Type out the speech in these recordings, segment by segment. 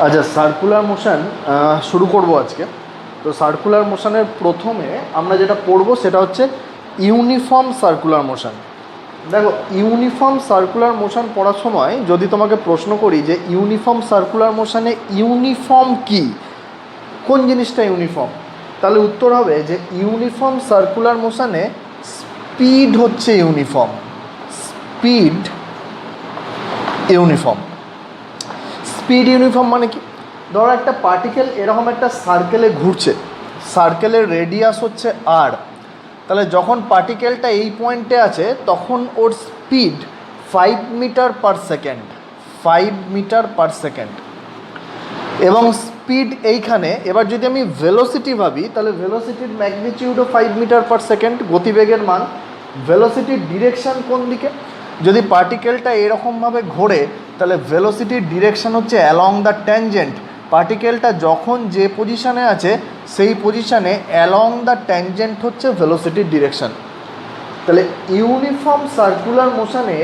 আচ্ছা, circular motion শুরু করব আজকে। তো সার্কুলার মোশনের প্রথমে আমরা যেটা পড়বো সেটা হচ্ছে ইউনিফর্ম সার্কুলার মোশন। দেখো, ইউনিফর্ম সার্কুলার মোশন পড়ার সময় যদি তোমাকে প্রশ্ন করি যে ইউনিফর্ম সার্কুলার মোশনে ইউনিফর্ম কি, কোন জিনিসটা ইউনিফর্ম, তাহলে উত্তর হবে যে ইউনিফর্ম সার্কুলার মোশনে স্পিড হচ্ছে uniform. Speed uniform. Speed uniform মানে কি? ধরো একটা পার্টিকেল এরকম একটা সার্কেলে ঘুরছে, সার্কেলের রেডিয়াস হচ্ছে আর, তাহলে যখন পার্টিকেলটা এই পয়েন্টে আছে তখন ওর speed 5 metre per second, 5 metre per second. এবং স্পিড এইখানে, এবার যদি আমি ভেলোসিটি ভাবি তাহলে ভেলোসিটির ম্যাগনিটিউডও 5 মিটার পার সেকেন্ড, গতিবেগের মান। ভেলোসিটির ডিরেকশান কোন দিকে? যদি পার্টিকেলটা এরকমভাবে ঘোরে তাহলে ভেলোসিটির ডিরেকশান হচ্ছে অ্যালং দ্য ট্যানজেন্ট। পার্টিকেলটা যখন যে পজিশানে আছে সেই পজিশানে অ্যালং দ্য ট্যানজেন্ট হচ্ছে ভেলোসিটির ডিরেকশান। তাহলে ইউনিফর্ম সার্কুলার মোশনে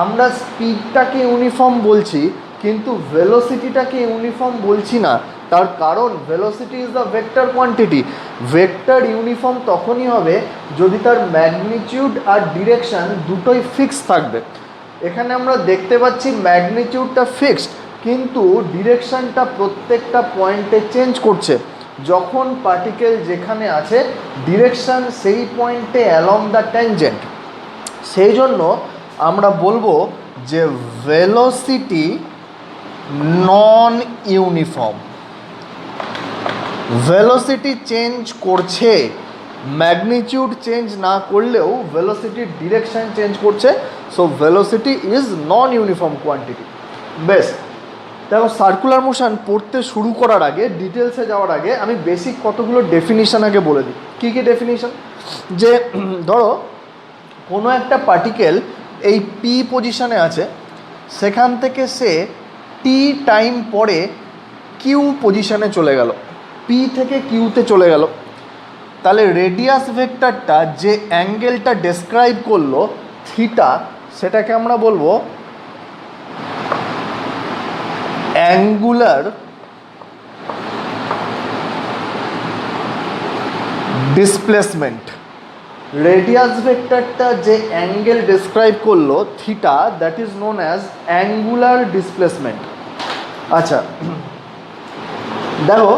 আমরা স্পিডটাকে ইউনিফর্ম বলছি কিন্তু ভেলোসিটিটাকে ইউনিফর্ম বলছি না। তার কারণ velocity is the vector quantity. Vector uniform তখনই হবে যদি তার ম্যাগনিটিউড আর ডিরেকশান দুটোই ফিক্স থাকবে। এখানে আমরা দেখতে পাচ্ছি ম্যাগনিটিউডটা ফিক্সড কিন্তু ডিরেকশানটা প্রত্যেকটা পয়েন্টে চেঞ্জ করছে। যখন পার্টিকেল যেখানে আছে ডিরেকশান সেই পয়েন্টে অ্যালং দ্য ট্যানজেন্ট, সেই জন্য আমরা বলবো যে ভেলোসিটি নন ইউনিফর্ম। ভেলোসিটি চেঞ্জ করছে, ম্যাগনিটিউড চেঞ্জ না করলেও ভেলোসিটির ডিরেকশান চেঞ্জ করছে। So velocity is non uniform quantity. বেশ, দেখো, সার্কুলার মোশন পড়তে শুরু করার আগে, ডিটেলসে যাওয়ার আগে আমি বেসিক কতগুলো ডেফিনিশন আগে বলে দিই। কী কী ডেফিনিশন? যে ধরো কোনো একটা পার্টিকেল এই পি পজিশানে আছে, সেখান থেকে সে টি টাইম পরে কিউ পজিশানে চলে গেল, পি থেকে কিউতে চলে গেল, তাহলে রেডিয়াস ভেক্টরটা যে অ্যাঙ্গেলটা ডেসক্রাইব করলো থিটা, সেটাকে আমরা বলবো অ্যাঙ্গুলার ডিসপ্লেসমেন্ট। রেডিয়াস ভেক্টরটা যে অ্যাঙ্গেল ডেসক্রাইব করলো theta, that is known as angular displacement. আচ্ছা, দেখো,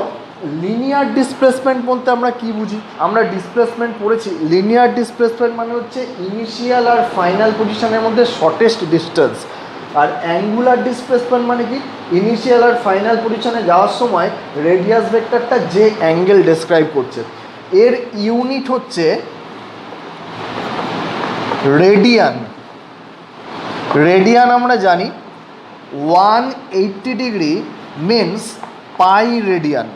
লিনিয়ার ডিসপ্লেসমেন্ট বলতে আমরা কি বুঝি? আমরা ডিসপ্লেসমেন্ট পড়েছি, লিনিয়ার ডিসপ্লেসমেন্ট মানে হচ্ছে ইনিশিয়াল আর ফাইনাল পজিশনের মধ্যে শর্টেস্ট ডিস্টেন্স। আর অ্যাঙ্গুলার ডিসপ্লেসমেন্ট মানে কি? ইনিশিয়াল আর ফাইনাল পজিশনে যাওয়ার সময় রেডিয়াস ভেক্টরটা যে অ্যাঙ্গেল ডেসক্রাইব করছে। এর ইউনিট হচ্ছে রেডিয়ান। রেডিয়ান আমরা জানি 180 ডিগ্রি মিনস পাই রেডিয়ান।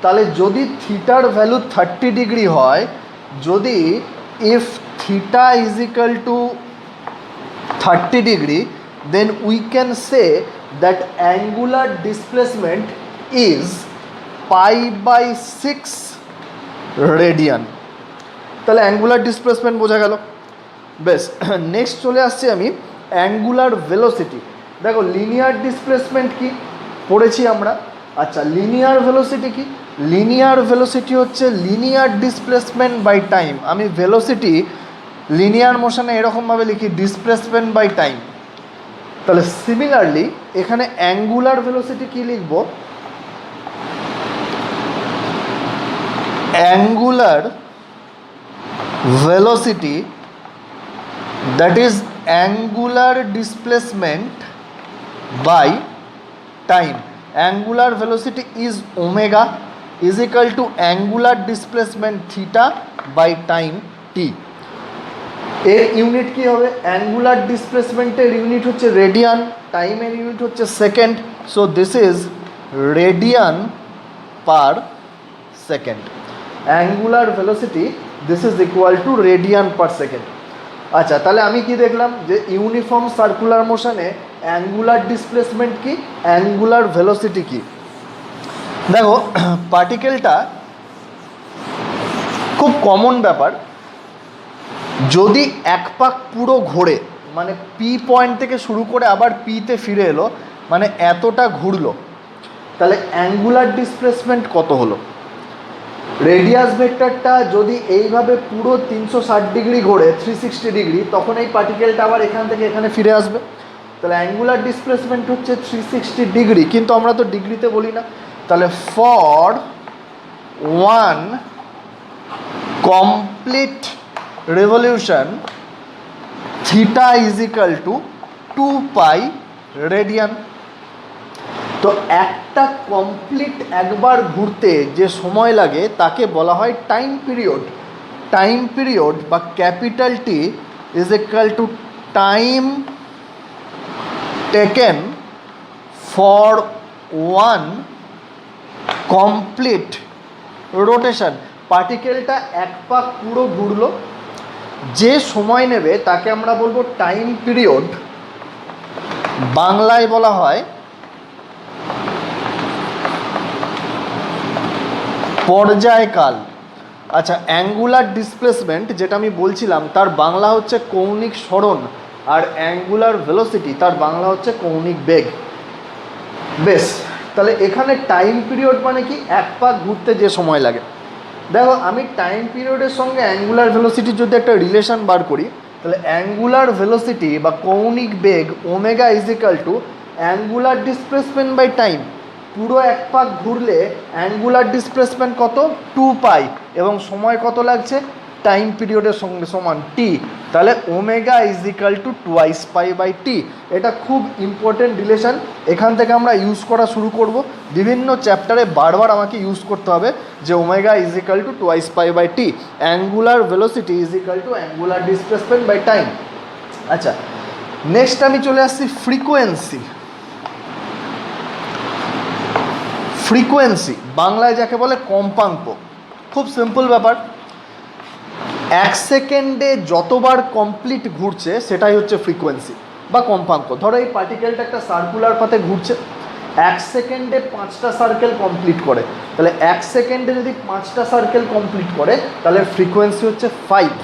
তাহলে যদি থিটার ভ্যালু 30 ডিগ্রি হয়, যদি if theta is equal two 30 degree, then we can say that angular displacement is pi by 6 radian। তাহলে অ্যাঙ্গুলার ডিসপ্লেসমেন্ট বোঝা গেল। বেশ, নেক্সট চলে আসছি আমি অ্যাঙ্গুলার ভেলোসিটি। দেখো, লিনিয়ার ডিসপ্লেসমেন্ট কি পড়েছি আমরা। আচ্ছা, লিনিয়ার ভেলোসিটি কি? লিনিয়ার ভেলোসিটি হচ্ছে লিনিয়ার ডিসপ্লেসমেন্ট বাই টাইম। আমি ভেলোসিটি লিনিয়ার মোশনে এরকমভাবে লিখি, ডিসপ্লেসমেন্ট বাই টাইম। তাহলে সিমিলারলি এখানে অ্যাঙ্গুলার ভেলোসিটি কি লিখব? Angular velocity that is angular displacement by time. Angular velocity is omega is equal to angular displacement theta by time T. এর unit কী হবে? অ্যাঙ্গুলার ডিসপ্লেসমেন্টের ইউনিট হচ্ছে রেডিয়ান, টাইমের unit হচ্ছে second. So this is radian per second. Angular velocity this is equal two radian per second. আচ্ছা, তাহলে আমি কি দেখলাম যে ইউনিফর্ম সার্কুলার মোশনে অ্যাঙ্গুলার ডিসপ্লেসমেন্ট কি, অ্যাঙ্গুলার ভেলোসিটি কি। দেখো, পার্টিকেলটা খুব কমন ব্যাপার, যদি এক পাক পুরো ঘোরে, মানে পি পয়েন্ট থেকে শুরু করে আবার পিতে ফিরে এলো, মানে এতটা ঘুরলো, তাহলে অ্যাঙ্গুলার ডিসপ্লেসমেন্ট কত হলো? রেডিয়াস ভেক্টরটা যদি এইভাবে পুরো 360 ডিগ্রি ঘোরে 360 ডিগ্রি, তখন এই পার্টিকেলটা আবার এখান থেকে এখানে ফিরে আসবে। তাহলে অ্যাঙ্গুলার ডিসপ্লেসমেন্ট হচ্ছে 360 ডিগ্রি, কিন্তু আমরা তো ডিগ্রিতে বলি না। তাহলে for one complete revolution theta is equal to 2 pi radian. তো একটা কমপ্লিট একবার ঘুরতে যে সময় লাগে তাকে বলা হয় টাইম পিরিয়ড। টাইম পিরিয়ড বা capital T is equal to time taken for one complete rotation. পার্টিকেলটা এক পাক পুরো ঘুরলো, যে সময় নেবে তাকে আমরা বলবো টাইম পিরিয়ড, বাংলায় বলা হয় পর্যায়কাল। আচ্ছা, অ্যাঙ্গুলার ডিসপ্লেসমেন্ট যেটা আমি বলছিলাম তার বাংলা হচ্ছে কৌণিক সরণ, আর অ্যাঙ্গুলার ভেলোসিটি তার বাংলা হচ্ছে কৌণিক বেগ। বেশ, তাহলে এখানে টাইম পিরিয়ড মানে কি? এক পাক ঘুরতে যে সময় লাগে। দেখো, আমি টাইম পিরিয়ডের সঙ্গে অ্যাঙ্গুলার ভেলোসিটির যদি একটা রিলেশন বার করি, তাহলে অ্যাঙ্গুলার ভেলোসিটি বা কৌণিক বেগ omega is equal to angular displacement by time. পুরো এক পাক ঘুরলে অ্যাঙ্গুলার ডিসপ্লেসমেন্ট কত? 2 পাই, এবং সময় কত লাগছে? টাইম পিরিয়ডের সঙ্গে সমান টি। তাহলে omega is equal to 2 pi by T. এটা খুব ইম্পর্টেন্ট রিলেশন, এখান থেকে আমরা ইউজ করা শুরু করব। বিভিন্ন চ্যাপ্টারে বারবার আমাকে ইউজ করতে হবে যে omega is equal to 2 pi by T, angular velocity is equal to angular displacement by time. আচ্ছা, নেক্সট আমি চলে আসছি ফ্রিকোয়েন্সি। ফ্রিকোয়েন্সি বাংলায় যাকে বলে কম্পাঙ্ক। খুব সিম্পল ব্যাপার, 1 সেকেন্ডে যতবার কমপ্লিট ঘুরছে সেটাই হচ্ছে ফ্রিকোয়েন্সি বা কম্পাঙ্ক। ধরো এই পার্টিকেলটা একটা সার্কুলার পাথে ঘুরছে, 1 সেকেন্ডে 5টা সার্কেল কমপ্লিট করে। তাহলে 1 সেকেন্ডে যদি 5টা সার্কেল কমপ্লিট করে তাহলে ফ্রিকোয়েন্সি হচ্ছে 5।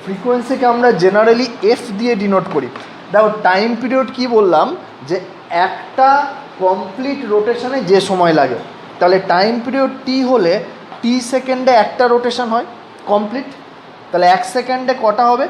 ফ্রিকোয়েন্সিকে আমরা জেনারেলি এফ দিয়ে ডিনোট করি। দেখো, টাইম পিরিয়ড কি বললাম? যে একটা কমপ্লিট রোটেশনে যে সময় লাগে। তাহলে টাইম পিরিয়ড টি হলে টি সেকেন্ডে একটা রোটেশন হয় কমপ্লিট। তাহলে 1 সেকেন্ডে কটা হবে?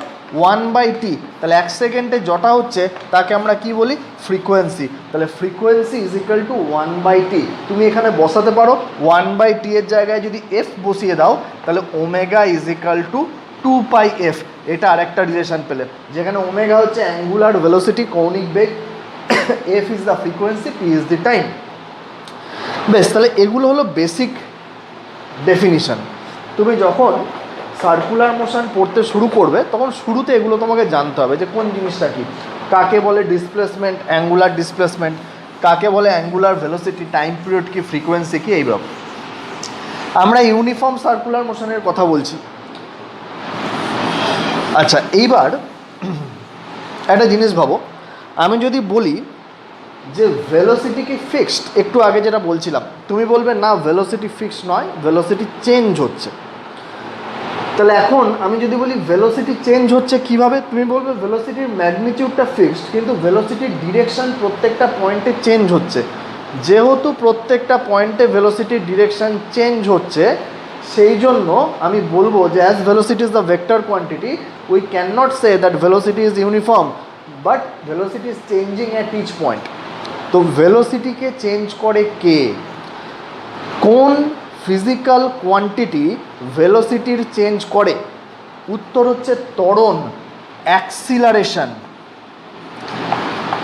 1/t। তাহলে 1 সেকেন্ডে যটা হচ্ছে তাকে আমরা কি বলি? ফ্রিকোয়েন্সি। তাহলে frequency is equal two 1/t। তুমি এখানে বসাতে পারো 1/t এর জায়গায় যদি এফ বসিয়ে দাও তাহলে omega is equal to 2 pi F. এটা আরেকটা রিলেশন পেলে, যেখানে ওমেগা হচ্ছে অ্যাঙ্গুলার ভেলোসিটি কৌণিক বেগ, F is the frequency, P is the time. বেশ, তাহলে এগুলো হলো বেসিক ডেফিনিশন। তুমি যখন সার্কুলার মোশন পড়তে শুরু করবে তখন শুরুতে এগুলো তোমাকে জানতে হবে যে কোন জিনিসটা কি, কাকে বলে ডিসপ্লেসমেন্ট, অ্যাঙ্গুলার ডিসপ্লেসমেন্ট, কাকে বলে অ্যাঙ্গুলার ভেলোসিটি, টাইম পিরিয়ড কি, ফ্রিকোয়েন্সি কি, এইভাবে। আমরা ইউনিফর্ম সার্কুলার মোশনের কথা বলছি। আচ্ছা, এইবার একটা জিনিস ভাবো, আমি যদি বলি যে ভেলোসিটি কি ফিক্সড, একটু আগে যেটা বলছিলাম, তুমি বলবে না ভেলোসিটি ফিক্সড নয়, ভেলোসিটি চেঞ্জ হচ্ছে। তাহলে এখন আমি যদি বলি ভেলোসিটি চেঞ্জ হচ্ছে কিভাবে, তুমি বলবে ভেলোসিটির ম্যাগনিটিউডটা ফিক্সড, কিন্তু ভেলোসিটির ডিরেকশন প্রত্যেকটা পয়েন্টে চেঞ্জ হচ্ছে। যেহেতু প্রত্যেকটা পয়েন্টে ভেলোসিটির ডিরেকশন চেঞ্জ হচ্ছে, সেই জন্য আমি বলবো যে as velocity is the vector quantity, we can not say that velocity is uniform, but velocity is changing at each point. তো ভেলোসিটিকে চেঞ্জ করে কে? কোন ফিজিক্যাল কোয়ান্টিটি ভেলোসিটির চেঞ্জ করে? উত্তর হচ্ছে ত্বরণ, acceleration.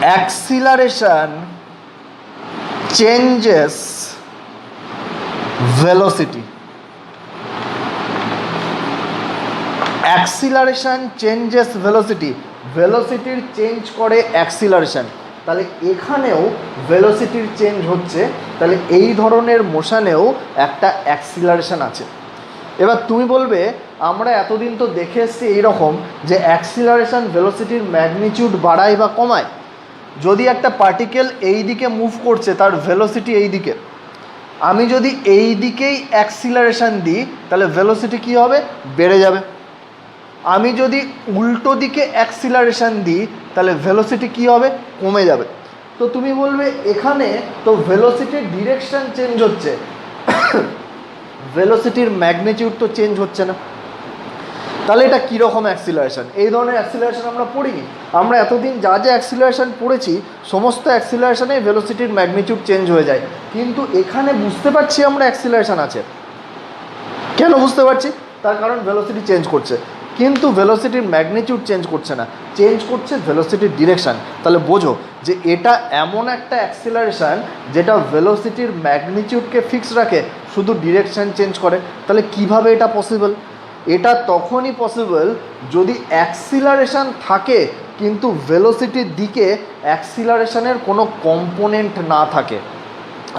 Acceleration changes velocity. Acceleration changes velocity. ভেলোসিটির change করে অ্যাক্সিলারেশন। তাহলে এখানেও ভেলোসিটির চেঞ্জ হচ্ছে, তাহলে এই ধরনের মোশনেও একটা অ্যাক্সিলারেশন আছে। এবার তুমি বলবে আমরা এতদিন তো দেখে এসছি এইরকম যে অ্যাক্সিলারেশন ভেলোসিটির ম্যাগনিটিউড বাড়ায় বা কমায়। যদি একটা পার্টিকেল এই দিকে মুভ করছে, তার ভেলোসিটি এই দিকে, আমি যদি এই দিকেই অ্যাক্সিলারেশন দিই তাহলে ভেলোসিটি কী হবে? বেড়ে যাবে। আমি যদি উল্টো দিকে অ্যাক্সিলারেশন দিই তাহলে ভেলোসিটি কী হবে? কমে যাবে। তো তুমি বলবে এখানে তো ভেলোসিটির ডিরেকশন চেঞ্জ হচ্ছে, ভেলোসিটির ম্যাগনিটিউড তো চেঞ্জ হচ্ছে না, তাহলে এটা কীরকম অ্যাক্সিলারেশন? এই ধরনের অ্যাক্সিলারেশন আমরা পড়িনি। আমরা এতদিন যা যা অ্যাক্সিলারেশন পড়েছি সমস্ত অ্যাক্সিলারেশনে ভেলোসিটির ম্যাগনিটিউড চেঞ্জ হয়ে যায়, কিন্তু এখানে বুঝতে পারছি আমরা অ্যাক্সিলারেশন আছে। কেন বুঝতে পারছি? তার কারণ ভেলোসিটি চেঞ্জ করছে, কিন্তু ভেলোসিটির ম্যাগনিটিউড চেঞ্জ করছে না, চেঞ্জ করছে ভেলোসিটির ডিরেকশান। তাহলে বোঝো যে এটা এমন একটা অ্যাক্সিলারেশন যেটা ভেলোসিটির ম্যাগনিটিউডকে ফিক্স রাখে, শুধু ডিরেকশান চেঞ্জ করে। তাহলে কিভাবে এটা পসিবল? এটা তখনই পসিবল যদি অ্যাক্সিলারেশন থাকে কিন্তু ভেলোসিটির দিকে অ্যাক্সিলারেশনের কোনো কম্পোনেন্ট না থাকে।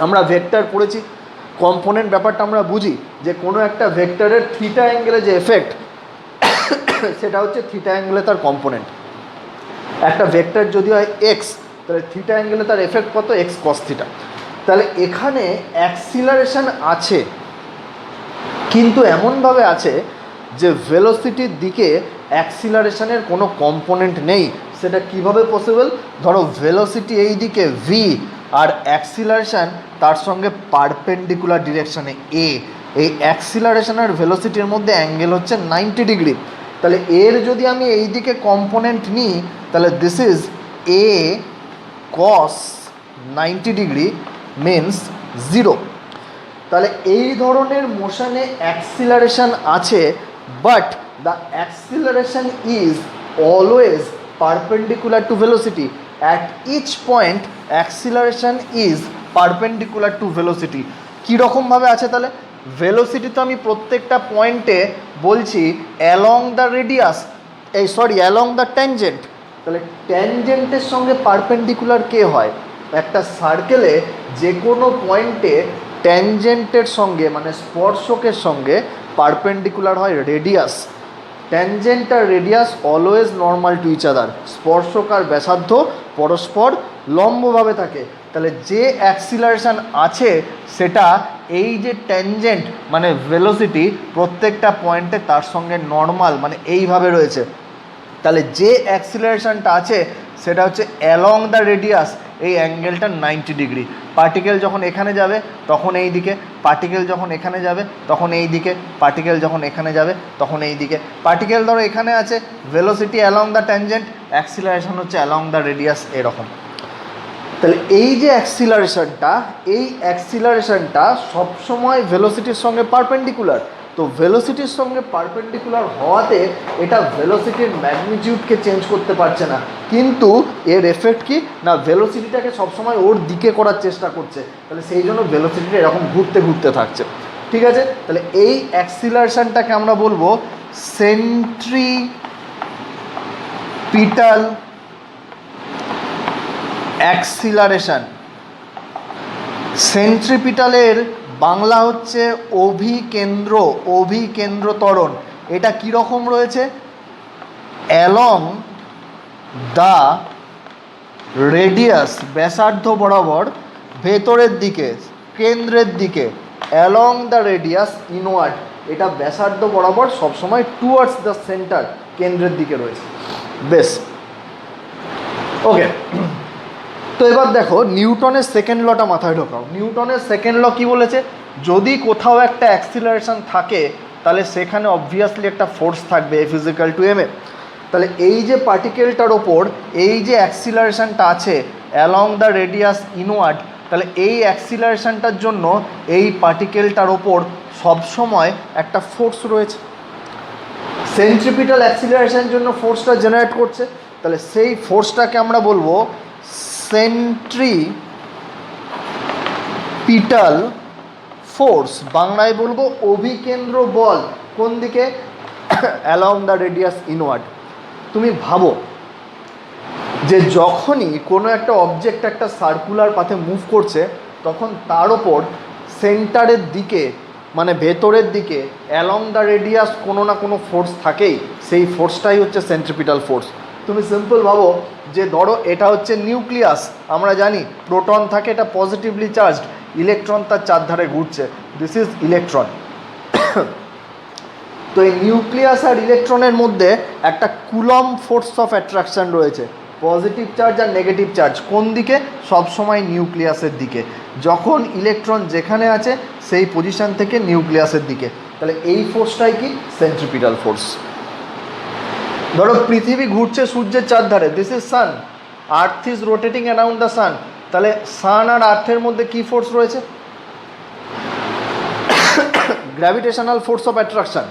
আমরা ভেক্টর পড়েছি, কম্পোনেন্ট ব্যাপারটা আমরা বুঝি যে কোনো একটা ভেক্টরের থিটা অ্যাঙ্গেলে যে এফেক্ট সেটা হচ্ছে থিটা অ্যাঙ্গেলে তার কম্পোনেন্ট। একটা ভেক্টর যদি হয় এক্স, তাহলে থিটা অ্যাঙ্গেলে তার এফেক্ট কত? X cos theta. তাহলে এখানে অ্যাক্সিলারেশন আছে, কিন্তু এমনভাবে আছে যে ভেলোসিটির দিকে অ্যাক্সিলারেশনের কোনো কম্পোনেন্ট নেই। সেটা কিভাবে পসিবল? ধরো ভেলোসিটি এই দিকে ভি আর অ্যাক্সিলারেশন তার সঙ্গে পারপেন্ডিকুলার ডিরেকশানে এ। এই অ্যাক্সিলারেশন আর ভেলোসিটির মধ্যে অ্যাঙ্গেল হচ্ছে 90 ডিগ্রি। তাহলে এর যদি আমি এই দিকে কম্পোনেন্ট নিই, তাহলে this is a cos 90 degree means 0। তাহলে এই ধরনের মোশনে অ্যাক্সিলারেশন আছে, but the acceleration is always perpendicular to velocity. At each point acceleration is perpendicular to velocity. কীরকমভাবে আছে? তাহলে ভেলোসিটি তো আমি প্রত্যেকটা পয়েন্টে বলছি along the radius, along the tangent. তাহলে ট্যানজেন্টের সঙ্গে পারপেন্ডিকুলার কে হয়? একটা সার্কেলে যে কোনো পয়েন্টে ট্যানজেন্টের সঙ্গে মানে স্পর্শকের সঙ্গে পারপেন্ডিকুলার হয় রেডিয়াস। ট্যানজেন্ট আর radius always normal to each other. স্পর্শক আর ব্যাসার্ধ পরস্পর লম্বভাবে থাকে। তাহলে যে অ্যাক্সিলারেশন আছে সেটা এই যে ট্যানজেন্ট মানে ভেলোসিটি প্রত্যেকটা পয়েন্টে তার সঙ্গে নর্মাল মানে এইভাবে রয়েছে। তাহলে যে অ্যাক্সিলারেশনটা আছে সেটা হচ্ছে অ্যালং দ্য রেডিয়াস, এই অ্যাঙ্গেলটা 90 ডিগ্রি। পার্টিকেল যখন এখানে যাবে তখন এই দিকে, পার্টিকেল যখন এখানে যাবে তখন এই দিকে, পার্টিকেল যখন এখানে যাবে তখন এই দিকে। পার্টিকেল ধরো এখানে আছে, velocity along the tangent, acceleration হচ্ছে অ্যালং দ্য রেডিয়াস, এরকম। তাহলে এই যে অ্যাক্সিলারেশনটা, এই অ্যাক্সিলারেশনটা সবসময় ভেলোসিটির সঙ্গে পারপেন্ডিকুলার। তো ভেলোসিটির সঙ্গে পারপেন্ডিকুলার হওয়াতে এটা ভেলোসিটির ম্যাগনিটিউডকে চেঞ্জ করতে পারছে না, কিন্তু এর এফেক্ট কি না ভেলোসিটিটাকে সবসময় ওর দিকে করার চেষ্টা করছে। তাহলে সেই জন্য ভেলোসিটিটা এরকম ঘুরতে ঘুরতে থাকছে। ঠিক আছে, তাহলে এই অ্যাক্সিলারেশনটাকে আমরা বলবো সেন্ট্রিপিটাল অ্যাক্সিলারেশন। সেন্ট্রিপিটালের বাংলা হচ্ছে অভিকেন্দ্র ত্বরণ। এটা কীরকম রয়েছে? অ্যালং দ্য রেডিয়াস, ব্যাসার্ধ বরাবর ভেতরের দিকে, কেন্দ্রের দিকে, অ্যালং দ্য রেডিয়াস ইনওয়ার্ড। এটা ব্যাসার্ধ বরাবর সবসময় টুয়ার্ডস দ্য সেন্টার, কেন্দ্রের দিকে রয়েছে। বেশ, ওকে। তো এবার দেখো নিউটনের সেকেন্ড লটা মাথায় ঢোকাও। নিউটনের সেকেন্ড ল কী বলেছে? যদি কোথাও একটা অ্যাক্সিলারেশন থাকে তাহলে সেখানে অবভিয়াসলি একটা ফোর্স থাকবে, F is equal to M A. তাহলে এই যে পার্টিকেলটার ওপর এই যে অ্যাক্সিলারেশনটা আছে অ্যালং দ্য রেডিয়াস ইনওয়ার্ড, তাহলে এই অ্যাক্সিলারেশনটার জন্য এই পার্টিকেলটার ওপর সবসময় একটা ফোর্স রয়েছে। সেন্ট্রিপিটাল অ্যাক্সিলারেশনের জন্য ফোর্সটা জেনারেট করছে, তাহলে সেই ফোর্সটাকে আমরা বলবো সেন্ট্রিপিটাল ফোর্স, বাংলায় বলবো অভিকেন্দ্র বল। কোন দিকে? Along the radius inward. তুমি ভাবো যে যখনই কোনো একটা অবজেক্ট একটা সার্কুলার পাথে মুভ করছে তখন তার ওপর সেন্টারের দিকে মানে ভেতরের দিকে অ্যালং দ্য রেডিয়াস কোনো না কোনো ফোর্স থাকেই, সেই ফোর্সটাই হচ্ছে সেন্ট্রিপিটাল ফোর্স। তুমি সিম্পল ভাবো যে ধরো এটা হচ্ছে নিউক্লিয়াস, আমরা জানি প্রোটন থাকে, এটা পজিটিভলি চার্জড, ইলেকট্রন তার চারধারে ঘুরছে, দিস ইজ ইলেকট্রন। তো এই নিউক্লিয়াস আর ইলেকট্রনের মধ্যে একটা কুলম্ব ফোর্স অফ অ্যাট্রাকশন রয়েছে, পজিটিভ চার্জ আর নেগেটিভ চার্জ কোন দিকে? সব সময় নিউক্লিয়াসের দিকে। যখন ইলেকট্রন যেখানে আছে সেই পজিশন থেকে নিউক্লিয়াসের দিকে। তাহলে এই ফোর্সটাই কি? Centripetal force. ধরো পৃথিবী ঘুরছে সূর্যের চারধারে, this is sun, earth is rotating around the sun. তাহলে সান আর আর্থের মধ্যে কি ফোর্স রয়েছে? Gravitational force of attraction.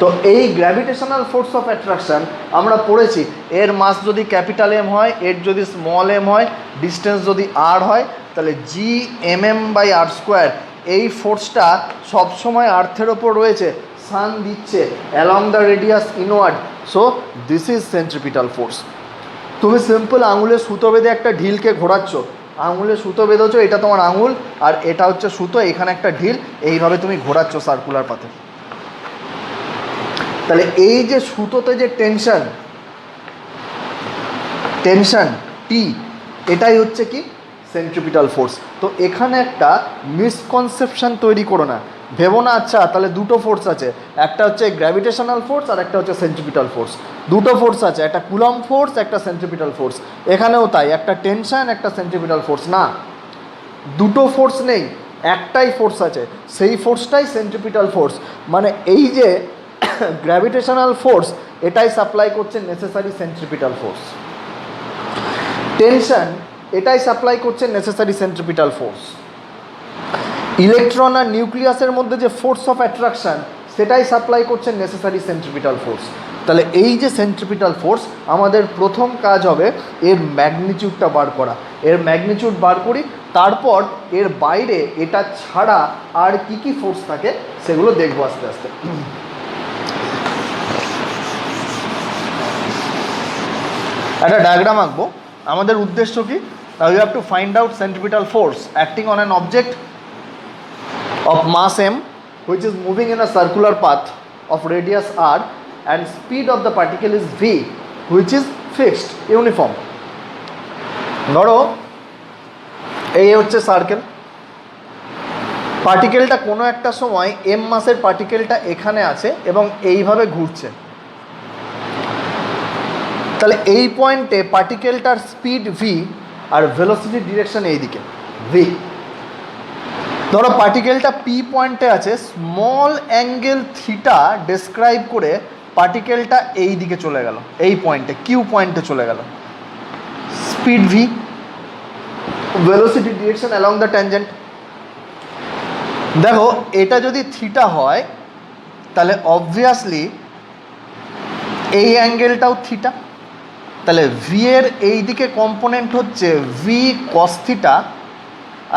তো এই গ্র্যাভিটেশনাল ফোর্স অফ অ্যাট্রাকশন আমরা পড়েছি, এর মাস যদি ক্যাপিটাল এম হয়, এর যদি স্মল এম হয়, ডিস্টেন্স যদি আর হয়, তাহলে G M M by R square. এই ফোর্সটা সবসময় আর্থের ওপর রয়েছে, সান দিচ্ছে along the radius inward. So this is centripetal force. তুমি সিম্পল আঙুলে সুতো বেঁধে একটা ঢিলকে ঘোরাচ্ছ, আঙুলে সুতো বেঁধেছো, এটা তোমার আঙুল আর এটা হচ্ছে সুতো, এখানে একটা ঢিল, এইভাবে তুমি ঘোরাচ্ছ সার্কুলার পাথে। তাহলে এই যে সুতোতে যে টেনশন টি, এটাই হচ্ছে কি? Centripetal force. তো এখানে একটা মিসকনসেপশন তৈরি করো না, ভেবো না আচ্ছা তাহলে দুটো ফোর্স আছে, একটা হচ্ছে গ্র্যাভিটেশনাল ফোর্স আর একটা হচ্ছে সেন্ট্রিপিটাল ফোর্স। দুটো ফোর্স আছে, একটা কুলম ফোর্স, একটা সেন্ট্রিপিটাল ফোর্স। এখানেও তাই, একটা টেনশন, একটা সেন্ট্রিপিটাল ফোর্স। না, দুটো ফোর্স নেই, একটাই ফোর্স আছে, সেই ফোর্সটাই সেন্ট্রিপিটাল ফোর্স। মানে এই যে গ্র্যাভিটেশনাল ফোর্স, এটাই সাপ্লাই করছে নেসেসারি সেন্ট্রিপিটাল ফোর্স। টেনশন এটাই সাপ্লাই করছে নেসেসারি সেন্ট্রিপিটাল ফোর্স। ইলেকট্রন আর নিউক্লিয়াসের মধ্যে যে ফোর্স অফ অ্যাট্রাকশন, সেটাই সাপ্লাই করছে নেসেসারি সেন্ট্রিপিটাল ফোর্স। তাহলে এই যে সেন্ট্রিপিটাল ফোর্স, আমাদের প্রথম কাজ হবে এর ম্যাগনিটিউডটা বার করা। এর ম্যাগনিটিউড বার করি, তারপর এর বাইরে এটা ছাড়া আর কি কি ফোর্স থাকে সেগুলো দেখবো আস্তে আস্তে। একটা ডায়াগ্রাম আঁকবো। আমাদের উদ্দেশ্য কি? We have to find out centripetal force acting on an object of mass m which is moving in a circular path of radius r and speed of the particle is v which is fixed uniform. ধরো এই হচ্ছে circle, পার্টিকেলটা কোনো একটা সময় m মাসের পার্টিকেলটা এখানে আছে এবং এইভাবে ঘুরছে। তাহলে এই পয়েন্টে পার্টিকেলটার স্পিড v আর ভেলোসিটির ডিরেকশন এইদিকে v। ধরো পার্টিকেলটা পি পয়েন্টে আছে, স্মল অ্যাঙ্গেল থিটা ডেসক্রাইব করে পার্টিকেলটা এই দিকে চলে গেল, এই পয়েন্টে কিউ পয়েন্টে চলে গেল। Speed V, velocity direction along the tangent. দেখো এটা যদি থিটা হয় তাহলে অবভিয়াসলি এই অ্যাঙ্গেলটাও থিটা। তাহলে ভি এর এই দিকে কম্পোনেন্ট হচ্ছে ভি কস থিটা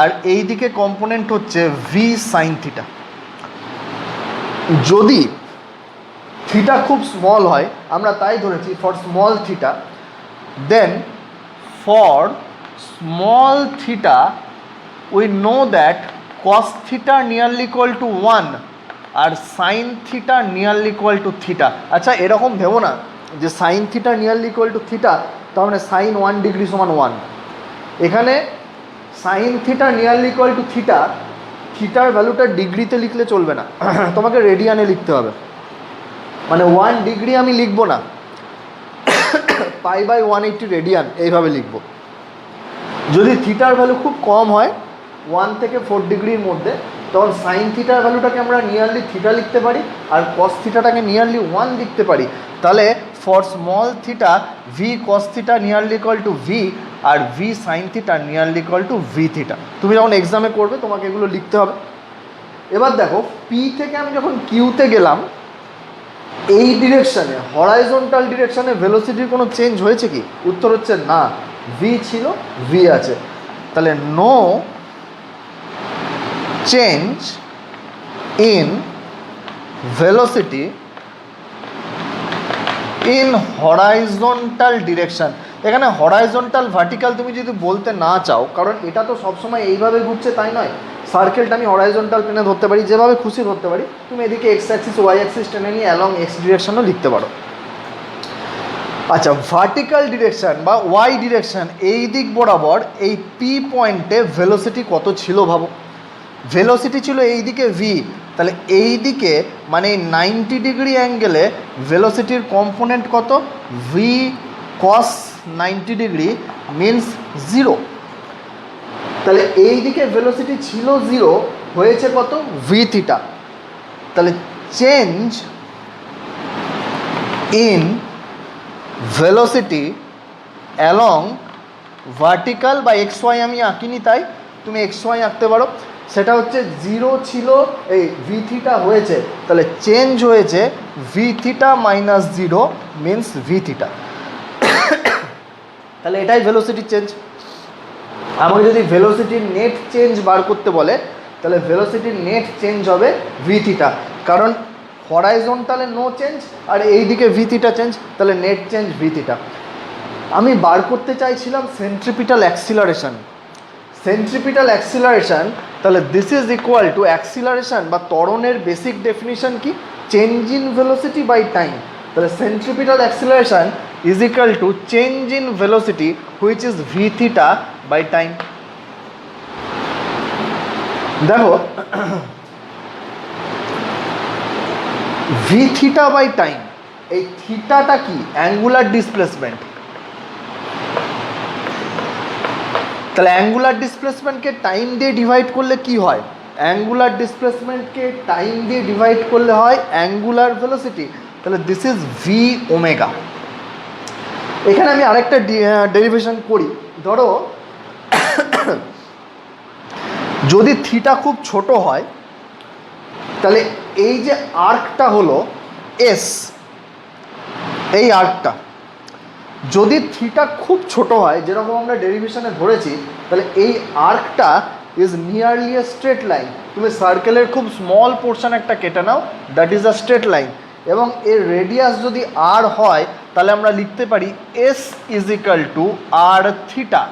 আর এই দিকে কম্পোনেন্ট হচ্ছে ভি সাইন থিটা। যদি থিটা খুব স্মল হয়, আমরা তাই ধরেছি for small theta, then for small theta we know that cos theta nearly equal to 1 আর sine theta nearly equal to theta. আচ্ছা এরকম ভেবো না যে sine theta nearly equal to theta, তার মানে সাইন 1 ডিগ্রি সমান 1। এখানে sine theta nearly equal to theta, থিটার ভ্যালুটা ডিগ্রিতে লিখলে চলবে না, তোমাকে রেডিয়ানে লিখতে হবে। মানে 1 ডিগ্রি আমি লিখবো না, পাই বাই 180 রেডিয়ান এইভাবে লিখবো। যদি থিটার ভ্যালু খুব কম হয় 1 থেকে 4 ডিগ্রির মধ্যে, তখন সাইন থিটার ভ্যালুটাকে আমরা নিয়ারলি থিটা লিখতে পারি আর কস থিটাটাকে নিয়ারলি 1 লিখতে পারি। তাহলে for small theta V cos theta nearly equal to V আর V sine theta nearly equal to V theta. তুমি যখন এক্সামে করবে তোমাকে এগুলো লিখতে হবে। এবার দেখো পি থেকে আমি যখন কিউতে গেলাম, এই ডিরেকশানে হরাইজন্টাল ডিরেকশানে ভেলোসিটির কোনো চেঞ্জ হয়েছে কি? উত্তর হচ্ছে না, ভি ছিল ভি আছে। তাহলে no change in velocity in horizontal direction. এখানে হরাইজন্টাল ভার্টিক্যাল তুমি যদি বলতে না চাও, কারণ এটা তো সবসময় এইভাবে ঘুরছে তাই নয়, সার্কেলটা আমি হরাইজন্টাল প্লেনে ধরতে পারি, যেভাবে খুশি ধরতে পারি। তুমি এদিকে এক্স অ্যাক্সিস ওয়াই অ্যাক্সিস টেনে নিয়ে অ্যালং এক্স ডিরেকশনও লিখতে পারো। আচ্ছা ভার্টিক্যাল ডিরেকশান বা ওয়াই ডিরেকশান, এই দিক বরাবর এই পি পয়েন্টে ভেলোসিটি কত ছিল ভাবো। ভেলোসিটি ছিল এই দিকে ভি, তাহলে এই দিকে মানে 90 ডিগ্রি অ্যাঙ্গেলে ভেলোসিটির কম্পোনেন্ট কত? ভি কস 90 ডিগ্রি মিনস 0। তাহলে এই দিকে ভেলোসিটি ছিল 0, হয়েছে কত ভি থিটা। তাহলে change in velocity along vertical বা এক্স ওয়াই আমি আঁকিনি, তাই তুমি এক্স ওয়াই আঁকতে পারো। সেটা হচ্ছে 0 ছিল, এই ভি থিটা হয়েছে, তাহলে চেঞ্জ হয়েছে V theta minus 0 means V theta. তাহলে এটাই ভেলোসিটি চেঞ্জ। আমাকে যদি ভেলোসিটির নেট চেঞ্জ বার করতে বলে, তাহলে ভেলোসিটির নেট চেঞ্জ হবে ভি থিটা, কারণ হরাইজন্টালে নো চেঞ্জ আর এই দিকে ভি থিটা চেঞ্জ, তাহলে নেট চেঞ্জ ভি থিটা। আমি বার করতে চাইছিলাম সেন্ট্রিপিটাল অ্যাক্সিলারেশন। সেন্ট্রিপিটাল অ্যাক্সিলারেশন, তাহলে this is equal to acceleration বা ত্বরণের বেসিক ডেফিনিশন কি, change in velocity by time. তাহলে centripetal acceleration is equal to change in velocity which is V theta by time. দেখো ভি থিটা বাই টাইম, এই থিটাটা কি, angular displacement. তাহলে angular ডিসপ্লেসমেন্টকে time দিয়ে divide করলে কি হয়, অ্যাঙ্গুলার ডিসপ্লেসমেন্টকে টাইম দিয়ে ডিভাইড করলে হয় অ্যাঙ্গুলার ভেলোসিটি। তাহলে দিস ইজ ভি ওমেগা। এখানে আমি আরেকটা ডেরিভেশন করি। ধরো যদি থিটা খুব ছোট হয়, তাহলে এই যে আর্কটা হলো এস, এই আর্কটা যদি থিটা খুব ছোট হয়, যেরকম আমরা ডেরিভেশনে ধরেছি, তাহলে এই আর্কটা is nearly a straight line. তুমি সার্কেলের খুব স্মল পোর্শন একটা কেটে নাও, that is a straight line. এবং এর রেডিয়াস যদি আর হয়, তাহলে আমরা লিখতে পারি S is equal to R theta.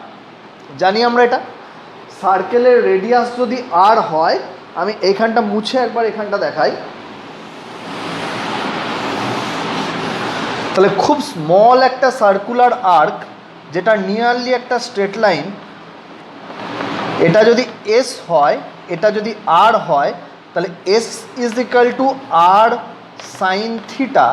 জানি আমরা এটা, সার্কেলের রেডিয়াস যদি আর হয়, আমি এইখানটা মুছে একবার এখানটা দেখাই। তাহলে খুব স্মল একটা সার্কুলার আর্ক, যেটা নিয়ারলি একটা স্ট্রেট লাইন, এটা যদি এস হয়, এটা যদি আর হয়, তাহলে S is equal to R sine theta.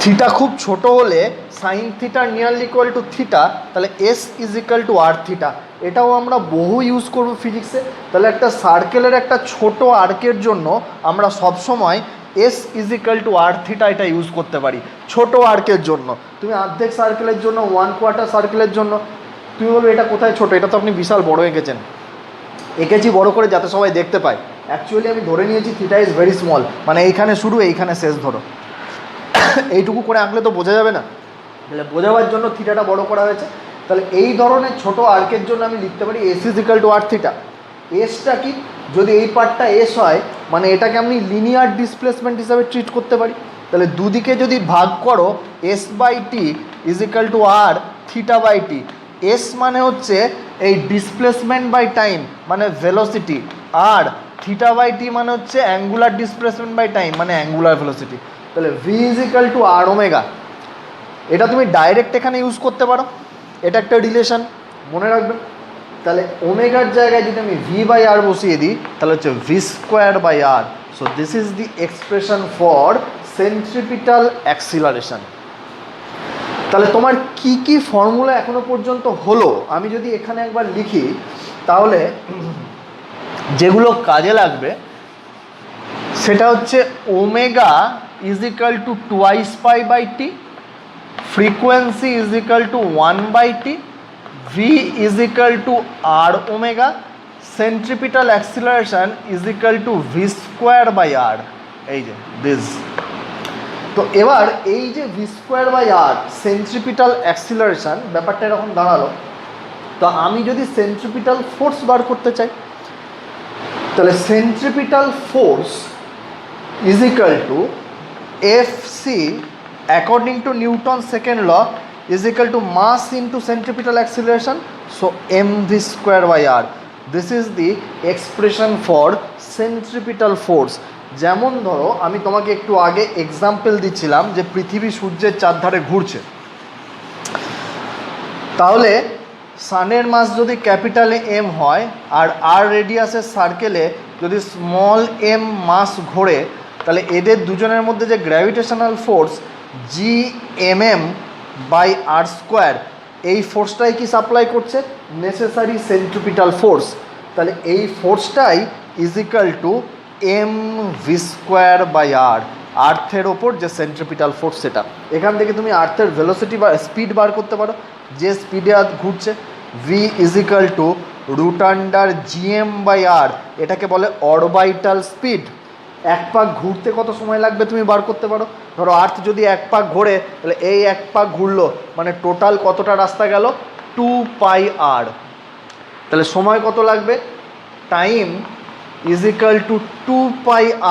Theta খুব ছোট হলে sine theta nearly equal to theta, তাহলে S is equal to R theta. এটাও আমরা বহু ইউজ করবো ফিজিক্সে। তাহলে একটা সার্কেলের একটা ছোট আর্কের জন্য আমরা সবসময় S is equal to R theta এটা ইউজ করতে পারি ছোট আর্কের জন্য। তুমি অর্ধেক সার্কেলের জন্য, 1/4 সার্কেলের জন্য তুমি বলবে এটা কোথায় ছোট, এটা তো আপনি বিশাল বড় এঁকেছেন। এঁকেছি বড় করে যাতে সবাই দেখতে পায়। অ্যাকচুয়ালি আমি ধরে নিয়েছি থিটা ইজ ভেরি স্মল, মানে এইখানে শুরু এইখানে শেষ ধরো। এইটুকু করে আঁকলে তো বোঝা যাবে না, তাহলে বোঝাবার জন্য থিটাটা বড় করা হয়েছে। তাহলে এই ধরনের ছোট আর্কের জন্য আমি লিখতে পারি S is equal to R theta. এসটা কি, যদি এই পার্টটা এস হয়, মানে এটাকে আমি লিনিয়ার ডিসপ্লেসমেন্ট হিসাবে ট্রিট করতে পারি। তাহলে দুদিকে যদি ভাগ করো, S by T is equal to R theta by T. S মানে হচ্ছে এই ডিসপ্লেসমেন্ট বাই টাইম মানে ভেলোসিটি, আর থিটা বাই টি মানে হচ্ছে অ্যাঙ্গুলার ডিসপ্লেসমেন্ট বাই টাইম মানে অ্যাঙ্গুলার ভেলোসিটি। তাহলে V is equal to R omega. এটা তুমি ডাইরেক্ট এখানে ইউজ করতে পারো, এটা একটা রিলেশন মনে রাখবে। তাহলে ওমেগার জায়গায় যদি আমি ভি বাই আর বসিয়ে দিই, তাহলে হচ্ছে V square by R. So this is the expression for centripetal acceleration. তাহলে তোমার কি কি ফর্মুলা এখনো পর্যন্ত হলো, আমি যদি এখানে একবার লিখি, তাহলে যেগুলো কাজে লাগবে সেটা হচ্ছে omega is equal to twice pi by T, frequency is equal to 1 by T, V is equal to R omega, centripetal acceleration is equal to V square by R. এই যে দিস। তো এবার এই যে V square by R centripetal acceleration, ব্যাপারটা এরকম দাঁড়ালো। তো আমি যদি সেন্ট্রিপিটাল ফোর্স বার করতে চাই, তাহলে centripetal force is equal to F C according to Newton second law is equal to mass into centripetal acceleration, so mv square by r. This is the expression for centripetal force. যেমন ধরো আমি তোমাকে একটু আগে example দিচ্ছিলাম যে পৃথিবী সূর্যের চারধারে ঘুরছে, তাহলে সানের মাস যদি ক্যাপিটালে এম হয় আর আর রেডিয়াসের সার্কেলে যদি স্মল এম মাস ঘোরে, তাহলে এদের দুজনের মধ্যে যে gravitational force G M M by R square, এই ফোর্সটাই কি সাপ্লাই করছে? Necessary centripetal force. তাহলে এই ফোর্সটাই is equal to M V square by R, আর্থের ওপর যে সেন্ট্রিপিটাল ফোর্স সেটা। এখান থেকে তুমি আর্থের ভেলোসিটি বা স্পিড বার করতে পারো, যে স্পিডে আর ঘুরছে। V is equal to root under GM by R, এটাকে বলে অরবাইটাল স্পিড। এক পাক ঘুরতে কত সময় লাগবে তুমি বার করতে পারো। ধরো আর্থ যদি এক পাক ঘোরে, তাহলে এই এক পাক ঘুরলো মানে টোটাল কতটা রাস্তা গেল? 2 π আর। তাহলে সময় কত লাগবে? Time is equal to 2 π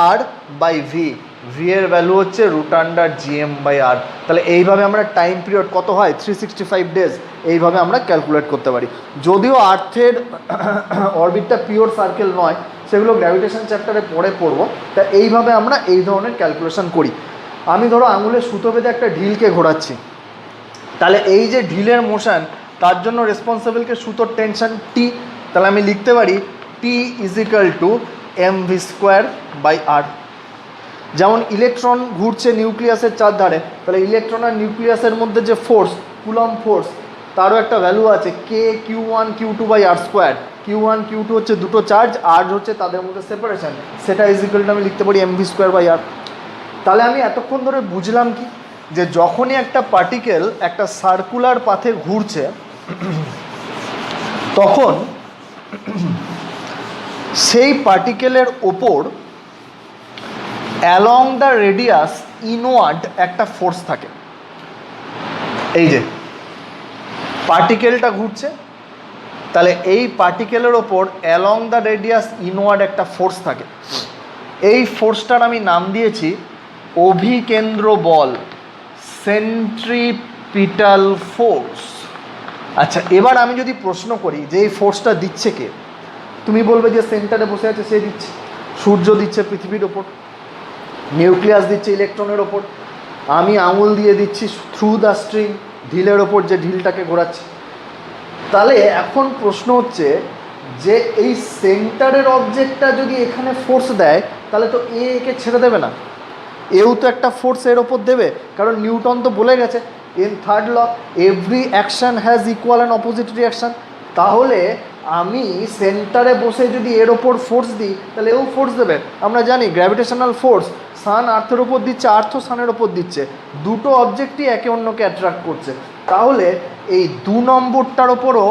R by V. V এর ভ্যালু হচ্ছে root under GM by R. তাহলে এইভাবে আমরা টাইম পিরিয়ড কত হয়? 365 ডেজ, এইভাবে আমরা ক্যালকুলেট করতে পারি। যদিও আর্থের অরবিটটা পিওর সার্কেল নয়, সেগুলো গ্র্যাভিটেশন চ্যাপ্টারে পরে পড়বো। তা এইভাবে আমরা এই ধরনের ক্যালকুলেশন করি। আমি ধরো আঙুলে সুতো বেঁধে একটা ঢিলকে ঘোরাচ্ছি, তাহলে এই যে ঢিলের মোশন, তার জন্য রেসপন্সিবলকে সুতোর টেনশন টি। তাহলে আমি লিখতে পারি T is equal to M V square by R. যেমন ইলেকট্রন ঘুরছে নিউক্লিয়াসের চারধারে, তাহলে ইলেকট্রন আর নিউক্লিয়াসের মধ্যে যে ফোর্স, কুলম্ব ফোর্স, তারও একটা ভ্যালু আছে K Q one Q two by R square. Q one Q two হচ্ছে দুটো চার্জ, আর হচ্ছে তাদের মধ্যে সেপারেশন, সেটা ইজ ইকুয়াল টু আমি লিখতে পারি M V square by R. তাহলে আমি এতক্ষণ ধরে বুঝলাম কি, যে যখনই একটা পার্টিকেল একটা সার্কুলার পাথে ঘুরছে, তখন সেই পার্টিকেলের ওপর অ্যালং দ্য রেডিয়াস ইনওয়ার্ড একটা ফোর্স থাকে। এই যে পার্টিকেলটা ঘুরছে, তাহলে এই পার্টিকেলের ওপর অ্যালং দ্য রেডিয়াস ইনওয়ার্ড একটা ফোর্স থাকে। এই ফোর্সটার আমি নাম দিয়েছি অভিকেন্দ্র বল, সেন্ট্রিপিটাল ফোর্স। আচ্ছা, এবার আমি যদি প্রশ্ন করি যে এই ফোর্সটা দিচ্ছে কে, তুমি বলবে যে সেন্টারে বসে আছে সে দিচ্ছে। সূর্য দিচ্ছে পৃথিবীর ওপর, নিউক্লিয়াস দিচ্ছে ইলেকট্রনের ওপর, আমি আঙুল দিয়ে দিচ্ছি থ্রু দ্য স্ট্রিং ঢিলের ওপর যে ঢিলটাকে ঘোরাচ্ছে। তাহলে এখন প্রশ্ন হচ্ছে যে এই সেন্টারের অবজেক্টটা যদি এখানে ফোর্স দেয়, তাহলে তো একে ছেড়ে দেবে না, এও তো একটা ফোর্স এর ওপর দেবে। কারণ নিউটন তো বলে গেছে in third law, every action has equal and opposite reaction. তাহলে আমি সেন্টারে বসে যদি এর ওপর ফোর্স দিই, তাহলে এও ফোর্স দেবে। আমরা জানি গ্র্যাভিটেশনাল ফোর্স, সান আর্থের ওপর দিচ্ছে, আর্থ সানের ওপর দিচ্ছে, দুটো অবজেক্টই একে অন্যকে অ্যাট্রাক্ট করছে। তাহলে এই 2 নম্বরটার ওপরও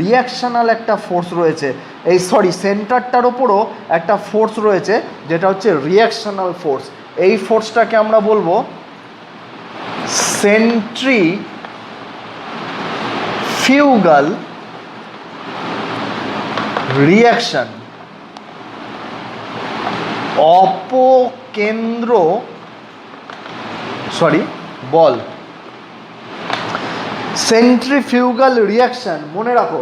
রিয়াকশনাল একটা ফোর্স রয়েছে, এই সেন্টারটার ওপরও একটা ফোর্স রয়েছে, যেটা হচ্ছে রিয়াকশনাল ফোর্স। এই ফোর্সটাকে আমরা বলবো সেন্ট্রিফিউগাল রিয়াকশন, অপকেন্দ্র বল। সেন্ট্রিফিউগাল রিয়াকশন, মনে রাখো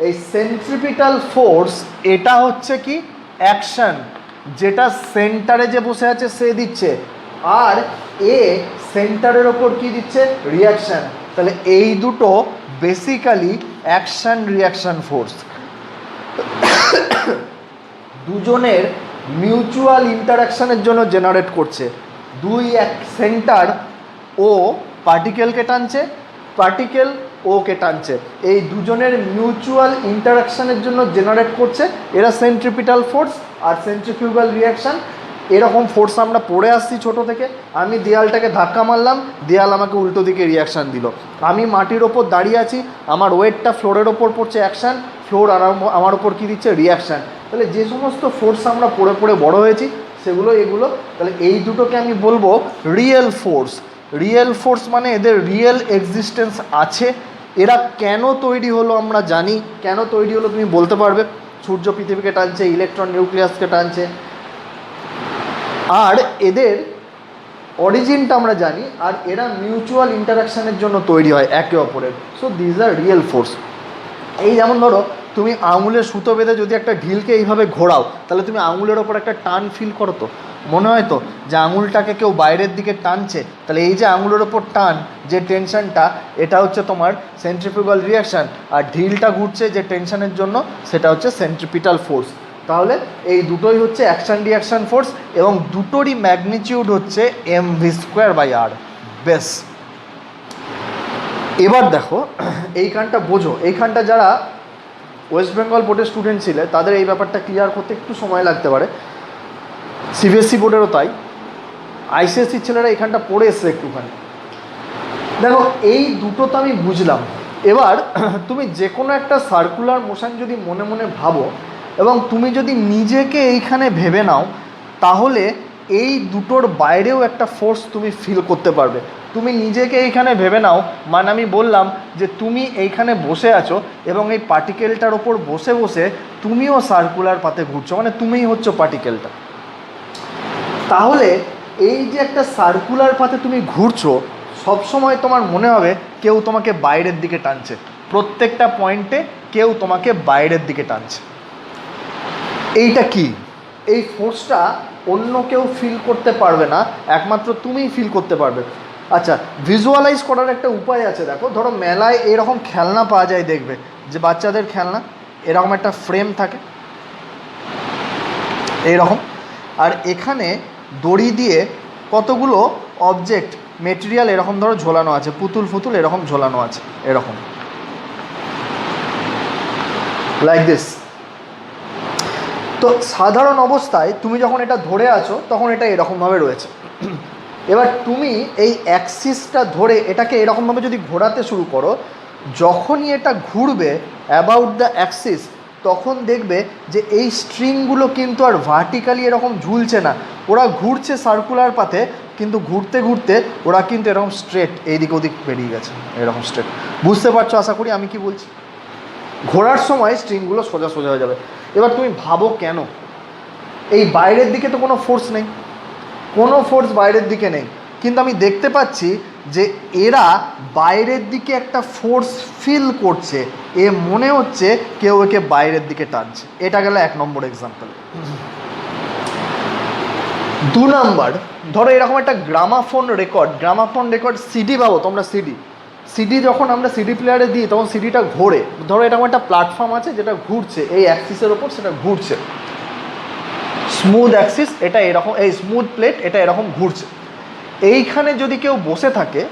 এই সেন্ট্রিপিটাল ফোর্স এটা হচ্ছে কি অ্যাকশন, যেটা সেন্টারে যে বসে আছে সে দিচ্ছে, আর এ সেন্টারের ওপর কি দিচ্ছে? রিয়াকশন। তাহলে এই দুটো বেসিক্যালি অ্যাকশন রিয়াকশন ফোর্স। দুজনের মিউচুয়াল ইন্টারাকশনের জন্য জেনারেট করছে। এক সেন্টার ও পার্টিকেলকে টানছে, পার্টিকেল ওকে টানছে, এই দুজনের মিউচুয়াল ইন্টারাকশনের জন্য জেনারেট করছে এরা সেন্ট্রিপিটাল ফোর্স আর সেন্ট্রিফিউগাল রিয়াকশান। এরকম ফোর্স আমরা পড়ে আসছি ছোটো থেকে। আমি দেয়ালটাকে ধাক্কা মারলাম, দেয়াল আমাকে উল্টো দিকে রিয়াকশান দিল। আমি মাটির ওপর দাঁড়িয়ে আছি, আমার ওয়েটটা ফ্লোরের ওপর পড়ছে অ্যাকশান, ফ্লোর আর আমার ওপর কী দিচ্ছে? রিয়াকশান। তাহলে যে সমস্ত ফোর্স আমরা পড়ে পড়ে বড় হয়েছি সেগুলো এগুলো। তাহলে এই দুটোকে আমি বলবো রিয়েল ফোর্স। রিয়েল ফোর্স মানে এদের রিয়েল এক্সিস্টেন্স আছে। এরা কেন তৈরি হলো আমরা জানি, কেন তৈরি হলো তুমি বলতে পারবে। সূর্য পৃথিবীকে টানছে, ইলেকট্রন নিউক্লিয়াসকে টানছে, আর এদের অরিজিনটা আমরা জানি, আর এরা মিউচুয়াল ইন্টারাকশানের জন্য তৈরি হয় একে অপরের। So these are real force. এই যেমন ধরো তুমি আঙুলের সুতো বেঁধে যদি একটা ঢিলকে এইভাবে ঘোরাও, তাহলে তুমি আঙুলের ওপর একটা টান ফিল করো, তো মনে হয় তো যে আঙুলটাকে কেউ বাইরের দিকে টানছে। তাহলে এই যে আঙুলের ওপর টান, যে টেনশনটা, এটা হচ্ছে তোমার সেন্ট্রিফিউগাল রিয়াকশান, আর ঢিলটা ঘুরছে যে টেনশনের জন্য সেটা হচ্ছে সেন্ট্রিপিটাল ফোর্স। তাহলে এই দুটোই হচ্ছে অ্যাকশান রিয়াকশান ফোর্স, এবং দুটোরই ম্যাগনিটিউড হচ্ছে mv² বাই আর। বেশ, এবার দেখো এইখানটা বোঝো, এইখানটা যারা ওয়েস্ট বেঙ্গল বোর্ডের স্টুডেন্ট ছিলে তাদের এই ব্যাপারটা ক্লিয়ার করতে একটু সময় লাগতে পারে, সিবিএসসি বোর্ডেরও তাই। আইসিএসসির ছেলেরা এখানটা পড়ে এসছে একটুখানি। দেখো এই দুটো তো আমি বুঝলাম। এবার তুমি যে কোনো একটা সার্কুলার মোশন যদি মনে মনে ভাবো এবং তুমি যদি নিজেকে এইখানে ভেবে নাও, তাহলে এই দুটোর বাইরেও একটা ফোর্স তুমি ফিল করতে পারবে। তুমি নিজেকে এইখানে ভেবে নাও, মানে আমি বললাম যে তুমি এইখানে বসে আছো এবং এই পার্টিকেলটার ওপর বসে বসে তুমিও সার্কুলার পাতে ঘুরছো, মানে তুমিই হচ্ছ পার্টিকেলটা। তাহলে এই যে একটা সার্কুলার পাতে তুমি ঘুরছো, সবসময় তোমার মনে হবে কেউ তোমাকে বাইরের দিকে টানছে, প্রত্যেকটা পয়েন্টে কেউ তোমাকে বাইরের দিকে টানছে। এইটা কি? এই ফোর্সটা অন্য কেউ ফিল করতে পারবে না, একমাত্র তুমিই ফিল করতে পারবে। আচ্ছা, ভিজুয়ালাইজ করার একটা উপায় আছে। দেখো, ধরো মেলায় এরকম খেলনা পাওয়া যায়, দেখবে যে বাচ্চাদের খেলনা এরকম একটা ফ্রেম থাকে এইরকম, আর এখানে দড়ি দিয়ে কতগুলো অবজেক্ট মেটেরিয়াল এরকম ধরো ঝোলানো আছে, পুতুল ফুতুল এরকম ঝোলানো আছে, এরকম লাইক দিস। তো সাধারণ অবস্থায় তুমি যখন এটা ধরে আছো তখন এটা এরকমভাবে রয়েছে। এবার তুমি এই অ্যাক্সিসটা ধরে এটাকে এরকমভাবে যদি ঘোরাতে শুরু করো, যখনই এটা ঘুরবে অ্যাবাউট দ্য অ্যাক্সিস, তখন দেখবে যে এই স্ট্রিংগুলো কিন্তু আর ভার্টিক্যালি এরকম ঝুলছে না, ওরা ঘুরছে সার্কুলার পাথে, কিন্তু ঘুরতে ঘুরতে ওরা কিন্তু এরকম স্ট্রেট এইদিক ওদিক বেরিয়ে গেছে, এরকম স্ট্রেট। বুঝতে পারছো আশা করি আমি কি বলছি? ঘোরার সময় স্ট্রিংগুলো সোজা সোজা হয়ে যাবে। এবার তুমি ভাবো কেন? এই বাইরের দিকে তো কোনো ফোর্স নেই, কোনো ফোর্স বাইরের দিকে নেই, কিন্তু আমি দেখতে পাচ্ছি যে এরা বাইরের দিকে একটা ফোর্স ফিল করছে, এ মনে হচ্ছে কেউ একে বাইরের দিকে টানছে। এটা গেল 1 নম্বর এক্সাম্পল। 2 নাম্বার, ধরো এরকম একটা গ্রামাফোন রেকর্ড সিডি পাবো তোমরা, সিডি যখন আমরা সিডি প্লেয়ারে দিই তখন সিডিটা ঘোরে। ধরো এরকম একটা প্ল্যাটফর্ম আছে যেটা ঘুরছে এই অ্যাক্সিসের ওপর, সেটা ঘুরছে স্মুথ অ্যাক্সিস, এটা এরকম, এই স্মুথ প্লেট এটা এরকম ঘুরছে। এইখানে যদি কেউ বসে থাকে,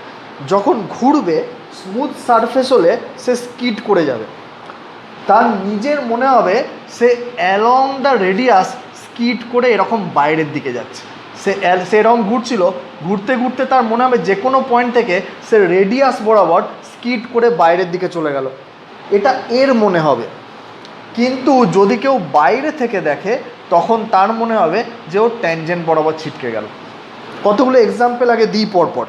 যখন ঘুরবে স্মুথ সারফেস হলে সে স্কিড করে যাবে, তার নিজের মনে হবে সে অ্যালং দ্য রেডিয়াস স্কিড করে এরকম বাইরের দিকে যাচ্ছে। সে এরকম ঘুরছিল, ঘুরতে ঘুরতে তার মনে হবে যে কোনো পয়েন্ট থেকে সে রেডিয়াস বরাবর স্কিড করে বাইরের দিকে চলে গেল, এটা এর মনে হবে। কিন্তু যদি কেউ বাইরে থেকে দেখে তখন তার মনে হবে যে ও ট্যানজেন্ট বরাবর ছিটকে গেল। কতগুলো এক্সাম্পল আগে দিই পরপর।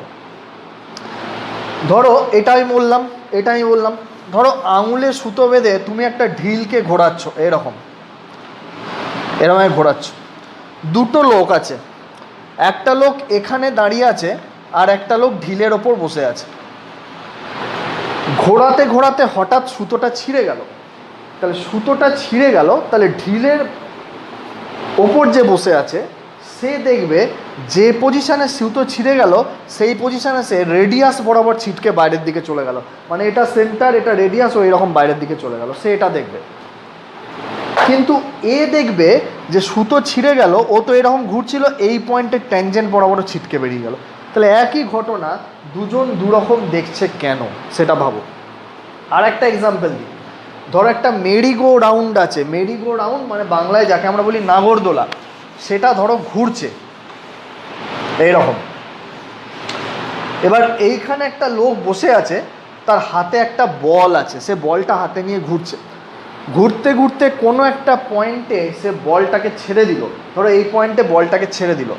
ধরো এটা আমি বললাম, ধরো আঙুলে সুতো বেঁধে তুমি একটা ঢিলকে ঘোরাচ্ছ, এরকম ঘোরাচ্ছ। দুটো লোক আছে, একটা লোক এখানে দাঁড়িয়ে আছে আর একটা লোক ঢিলের ওপর বসে আছে। ঘোরাতে ঘোরাতে হঠাৎ সুতোটা ছিঁড়ে গেল, তাহলে ঢিলের ওপর যে বসে আছে সে দেখবে যে পজিশানে সুতো ছিঁড়ে গেল সেই পজিশানে সে রেডিয়াস বরাবর ছিটকে বাইরের দিকে চলে গেল, মানে এটা সেন্টার, এটা রেডিয়াস, ও এরকম বাইরের দিকে চলে গেল, সে এটা দেখবে। কিন্তু এ দেখবে যে সুতো ছিঁড়ে গেল, ও তো এরকম ঘুরছিল, এই পয়েন্টে ট্যানজেন্ট বরাবর ছিটকে বেরিয়ে গেল। তাহলে একই ঘটনা দুজন দুরকম দেখছে কেন সেটা ভাবো। আর একটা এক্সাম্পল দিই, ধরো একটা মেরিগো রাউন্ড আছে, মেরিগো রাউন্ড মানে বাংলায় যাকে আমরা বলি নাগরদোলা, সেটা ধরো ঘুরছে এইরকম। এবার এইখানে একটা লোক বসে আছে, তার হাতে একটা বল আছে, সে বলটা হাতে নিয়ে ঘুরছে, ঘুরতে ঘুরতে কোনো একটা পয়েন্টে সে বলটাকে ছেড়ে দিল, ধরো এই পয়েন্টে বলটাকে ছেড়ে দিল।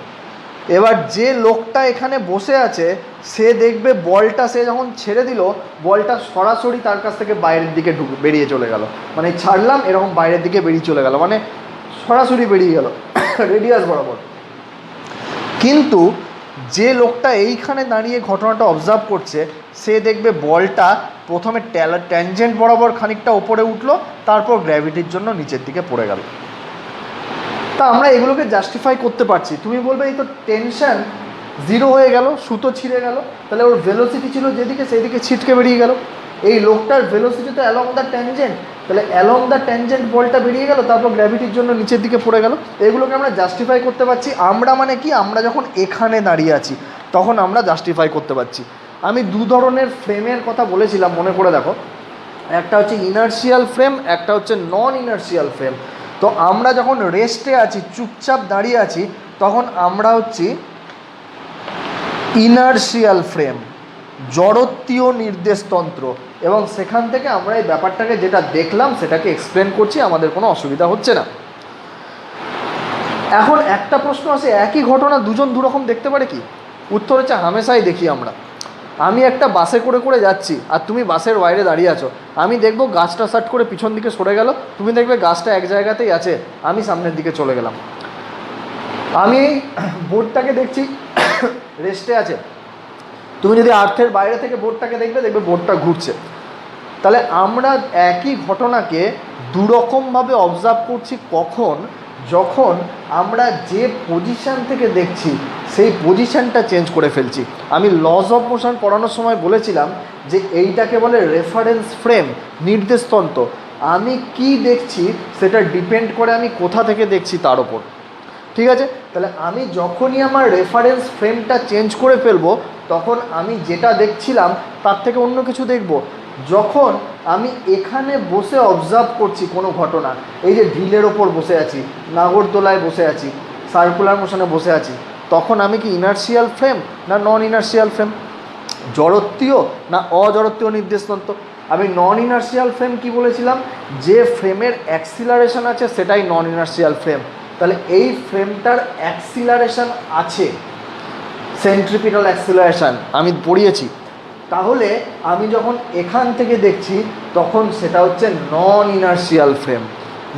এবার যে লোকটা এখানে বসে আছে সে দেখবে বলটা সে যখন ছেড়ে দিল, বলটা সরাসরি তার কাছ থেকে বাইরের দিকে বেরিয়ে চলে গেল, মানে ছাড়লাম এরকম বাইরের দিকে বেরিয়ে চলে গেল, মানে সরাসরি বেরিয়ে গেল রেডিয়াস বরাবর। কিন্তু যে লোকটা এইখানে দাঁড়িয়ে ঘটনাটা অবজার্ভ করছে সে দেখবে বলটা প্রথমে ট্যানজেন্ট বরাবর খানিকটা ওপরে উঠলো, তারপর গ্র্যাভিটির জন্য নিচের দিকে পড়ে গেল। তা আমরা এগুলোকে জাস্টিফাই করতে পারছি। তুমি বলবে এই তো টেনশন 0 হয়ে গেল, সুতো ছিঁড়ে গেল, তাহলে ওর ভেলোসিটি ছিল যেদিকে সেদিকে ছিটকে বেরিয়ে গেল। এই লোকটার ভেলোসিটি তো অ্যালং দ্য ট্যানজেন্ট, তাহলে অ্যালং দ্য ট্যানজেন্ট বলটা বেরিয়ে গেল, তারপর গ্র্যাভিটির জন্য নিচের দিকে পড়ে গেল। এগুলোকে আমরা জাস্টিফাই করতে পারছি। আমরা মানে কি, আমরা যখন এখানে দাঁড়িয়ে আছি তখন আমরা জাস্টিফাই করতে পারছি। আমি দু ধরনের ফ্রেমের কথা বলেছিলাম, মনে করে দেখো। একটা হচ্ছে ইনার্শিয়াল ফ্রেম, একটা হচ্ছে নন ইনার্শিয়াল ফ্রেম। তো আমরা যখন রেস্টে আছি, চুপচাপ দাঁড়িয়ে আছি, তখন আমরা হচ্ছি ইনার্শিয়াল ফ্রেম, জড়ত্বীয় নির্দেশতন্ত্র। এবং সেখান থেকে আমরা এই ব্যাপারটাকে যেটা দেখলাম সেটাকে এক্সপ্লেন করছি, আমাদের কোনো অসুবিধা হচ্ছে না। এখন একটা প্রশ্ন আছে, একই ঘটনা দুজন দুরকম দেখতে পারে কি? উত্তর হচ্ছে হামেশাই দেখি আমরা। আমি একটা বাসে করে করে যাচ্ছি আর তুমি বাসের বাইরে দাঁড়িয়ে আছো, আমি দেখবো গাছটা সার্ট করে পিছন দিকে সরে গেল, তুমি দেখবে গাছটা এক জায়গাতেই আছে, আমি সামনের দিকে চলে গেলাম। আমি বোর্ডটাকে দেখছি রেস্টে আছে, তুমি যদি আর্থের বাইরে থেকে বোর্ডটাকে দেখবে, দেখবে বোর্ডটা ঘুরছে। তাহলে আমরা একই ঘটনাকে দুরকমভাবে অবজার্ভ করছি। কখন? যখন আমরা যে পজিশান থেকে দেখছি সেই পজিশানটা চেঞ্জ করে ফেলছি। আমি লস অফ মোশন পড়ানোর সময় বলেছিলাম যে এইটাকে বলে রেফারেন্স ফ্রেম, নির্দেশতন্ত্র। আমি কি দেখছি সেটা ডিপেন্ড করে আমি কোথা থেকে দেখছি তার ওপর। ঠিক আছে? তাহলে আমি যখনই আমার রেফারেন্স ফ্রেমটা চেঞ্জ করে ফেলবো, তখন আমি যেটা দেখছিলাম তার থেকে অন্য কিছু দেখব। যখন আমি এখানে বসে অবজার্ভ করছি কোনো ঘটনা, এই যে ঢিলের ওপর বসে আছি, নাগরদোলায় বসে আছি, সার্কুলার মোশনে বসে আছি, তখন আমি কি ইনার্শিয়াল ফ্রেম না নন ইনার্শিয়াল ফ্রেম? জড়ত্বীয় না অজড়ত্বীয় নির্দেশতন্ত্র? আমি নন ইনার্শিয়াল ফ্রেম কি বলেছিলাম? যে ফ্রেমের অ্যাক্সিলারেশন আছে সেটাই নন ইনার্শিয়াল ফ্রেম। তাহলে এই ফ্রেমটার অ্যাক্সিলারেশন আছে, সেন্ট্রিপিটাল অ্যাক্সিলারেশন আমি পড়িয়েছি। তাহলে আমি যখন এখান থেকে দেখছি তখন সেটা হচ্ছে non inertial frame.